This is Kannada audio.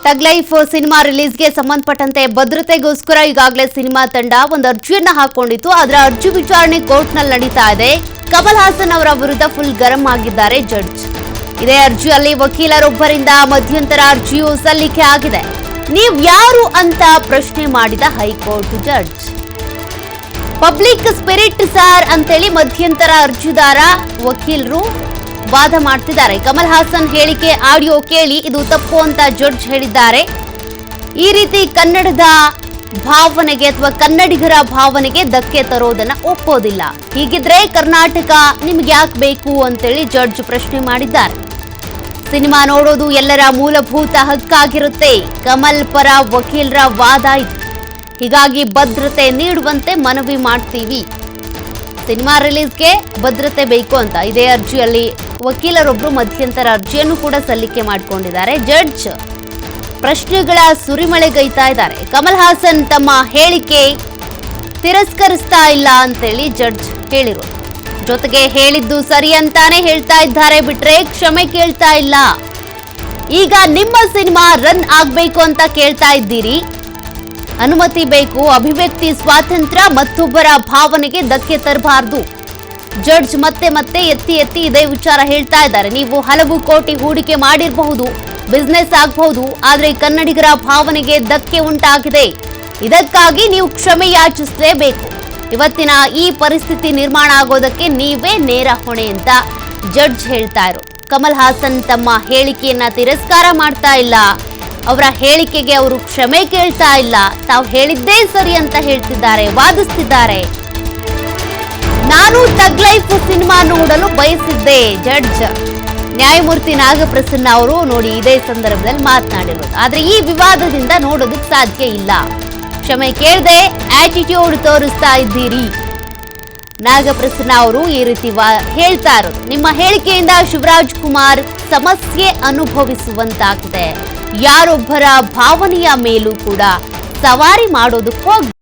ಟಗ್ ಲೈಫ್ ಸಿನಿಮಾ ರಿಲೀಸ್ಗೆ ಸಂಬಂಧಪಟ್ಟಂತೆ ಭದ್ರತೆಗೋಸ್ಕರ ಈಗಾಗಲೇ ಸಿನಿಮಾ ತಂಡ ಒಂದು ಅರ್ಜಿಯನ್ನ ಹಾಕೊಂಡಿತ್ತು. ಅದರ ಅರ್ಜಿ ವಿಚಾರಣೆ ಕೋರ್ಟ್ನಲ್ಲಿ ನಡೀತಾ ಇದೆ. ಕಮಲ್ ಹಾಸನ್ ಅವರ ವಿರುದ್ಧ ಫುಲ್ ಗರಂ ಆಗಿದ್ದಾರೆ ಜಡ್ಜ್. ಇದೇ ಅರ್ಜಿಯಲ್ಲಿ ವಕೀಲರೊಬ್ಬರಿಂದ ಮಧ್ಯಂತರ ಅರ್ಜಿಯು ಸಲ್ಲಿಕೆ ಆಗಿದೆ. ನೀವು ಯಾರು ಅಂತ ಪ್ರಶ್ನೆ ಮಾಡಿದ high court judge. Public spirit sir ಅಂತೇಳಿ ಮಧ್ಯಂತರ ಅರ್ಜಿದಾರ ವಕೀಲರು ವಾದ ಮಾಡ್ತಿದ್ದಾರೆ. ಕಮಲ್ ಹಾಸನ್ ಹೇಳಿಕೆ ಆಡಿಯೋ ಕೇಳಿ ಇದು ತಪ್ಪು ಅಂತ ಜಡ್ಜ್ ಹೇಳಿದ್ದಾರೆ. ಈ ರೀತಿ ಕನ್ನಡದ ಭಾವನೆಗೆ ಅಥವಾ ಕನ್ನಡಿಗರ ಭಾವನೆಗೆ ಧಕ್ಕೆ ತರೋದನ್ನ ಒಪ್ಪೋದಿಲ್ಲ. ಹೀಗಿದ್ರೆ ಕರ್ನಾಟಕ ನಿಮ್ಗೆ ಯಾಕೆ ಬೇಕು ಅಂತೇಳಿ ಜಡ್ಜ್ ಪ್ರಶ್ನೆ ಮಾಡಿದ್ದಾರೆ. ಸಿನಿಮಾ ನೋಡೋದು ಎಲ್ಲರ ಮೂಲಭೂತ ಹಕ್ಕಾಗಿರುತ್ತೆ. ಕಮಲ್ ಪರ ವಕೀಲರ ವಾದ ಇದು. ಹೀಗಾಗಿ ಭದ್ರತೆ ನೀಡುವಂತೆ ಮನವಿ ಮಾಡ್ತೀವಿ. ಸಿನಿಮಾ ರಿಲೀಸ್ಗೆ ಭದ್ರತೆ ಬೇಕು ಅಂತ ಇದೇ ಅರ್ಜಿಯಲ್ಲಿ ವಕೀಲರೊಬ್ಬರು ಮಧ್ಯಂತರ ಅರ್ಜಿಯನ್ನು ಕೂಡ ಸಲ್ಲಿಕೆ ಮಾಡಿಕೊಂಡಿದ್ದಾರೆ. ಜಡ್ಜ್ ಪ್ರಶ್ನೆಗಳ ಸುರಿಮಳೆಗೈತಾ ಇದ್ದಾರೆ. ಕಮಲ್ ಹಾಸನ್ ತಮ್ಮ ಹೇಳಿಕೆ ತಿರಸ್ಕರಿಸ್ತಾ ಇಲ್ಲ ಅಂತೇಳಿ ಜಡ್ಜ್ ಹೇಳಿರೋದು. ಜೊತೆಗೆ ಹೇಳಿದ್ದು ಸರಿ ಅಂತಾನೆ ಹೇಳ್ತಾ ಇದ್ದಾರೆ, ಬಿಟ್ರೆ ಕ್ಷಮೆ ಕೇಳ್ತಾ ಇಲ್ಲ. ಈಗ ನಿಮ್ಮ ಸಿನಿಮಾ ರನ್ ಆಗ್ಬೇಕು ಅಂತ ಕೇಳ್ತಾ ಇದ್ದೀರಿ. ಅನುಮತಿ ಬೇಕು, ಅಭಿವ್ಯಕ್ತಿ ಸ್ವಾತಂತ್ರ್ಯ, ಮತ್ತೊಬ್ಬರ ಭಾವನೆಗೆ ಧಕ್ಕೆ ತರಬಾರದು. ಜಡ್ಜ್ ಮತ್ತೆ ಮತ್ತೆ ಎತ್ತಿ ಇದೇ ವಿಚಾರ ಹೇಳ್ತಾ ಇದ್ದಾರೆ. ನೀವು ಹಲವು ಕೋಟಿ ಹೂಡಿಕೆ ಮಾಡಿರಬಹುದು, ಬಿಸ್ನೆಸ್ ಆಗಬಹುದು, ಆದ್ರೆ ಕನ್ನಡಿಗರ ಭಾವನೆಗೆ ಧಕ್ಕೆ ಉಂಟಾಗಿದೆ. ಇದಕ್ಕಾಗಿ ನೀವು ಕ್ಷಮೆ ಯಾಚಿಸಲೇಬೇಕು. ಇವತ್ತಿನ ಈ ಪರಿಸ್ಥಿತಿ ನಿರ್ಮಾಣ ಆಗೋದಕ್ಕೆ ನೀವೇ ನೇರ ಹೊಣೆ ಅಂತ ಜಡ್ಜ್ ಹೇಳ್ತಾ ಇರೋದು. ಕಮಲ್ ಹಾಸನ್ ತಮ್ಮ ಹೇಳಿಕೆಯನ್ನ ತಿರಸ್ಕಾರ ಮಾಡ್ತಾ ಇಲ್ಲ. ಅವರ ಹೇಳಿಕೆಗೆ ಅವರು ಕ್ಷಮೆ ಕೇಳ್ತಾ ಇಲ್ಲ. ತಾವು ಹೇಳಿದ್ದೇ ಸರಿ ಅಂತ ಹೇಳ್ತಿದ್ದಾರೆ, ವಾದಿಸ್ತಿದ್ದಾರೆ. ನಾನು ಟಗ್ ಲೈಫ್ ಸಿನಿಮಾ ನೋಡಲು ಬಯಸಿದ್ದೆ. ಜಡ್ಜ್ ನ್ಯಾಯಮೂರ್ತಿ ನಾಗಪ್ರಸನ್ನ ಅವರು ನೋಡಿ ಇದೇ ಸಂದರ್ಭದಲ್ಲಿ ಮಾತನಾಡಿರೋದು. ಆದ್ರೆ ಈ ವಿವಾದದಿಂದ ನೋಡೋದಕ್ಕೆ ಸಾಧ್ಯ ಇಲ್ಲ. ಕ್ಷಮೆ ಕೇಳದೆ ಆಟಿಟ್ಯೂಡ್ ತೋರಿಸ್ತಾ ಇದ್ದೀರಿ. ನಾಗಪ್ರಸನ್ನ ಅವರು ಈ ರೀತಿ ಹೇಳ್ತಾ ಇರೋದು. ನಿಮ್ಮ ಹೇಳಿಕೆಯಿಂದ ಶಿವರಾಜ್ ಕುಮಾರ್ ಸಮಸ್ಯೆ ಅನುಭವಿಸುವಂತಾಗಿದೆ. ಯಾರೊಬ್ಬರ ಭಾವನೆಯ ಮೇಲೂ ಕೂಡ ಸವಾರಿ ಮಾಡೋದಕ್ಕೆ ಹೋಗ್ಬೇಡಿ.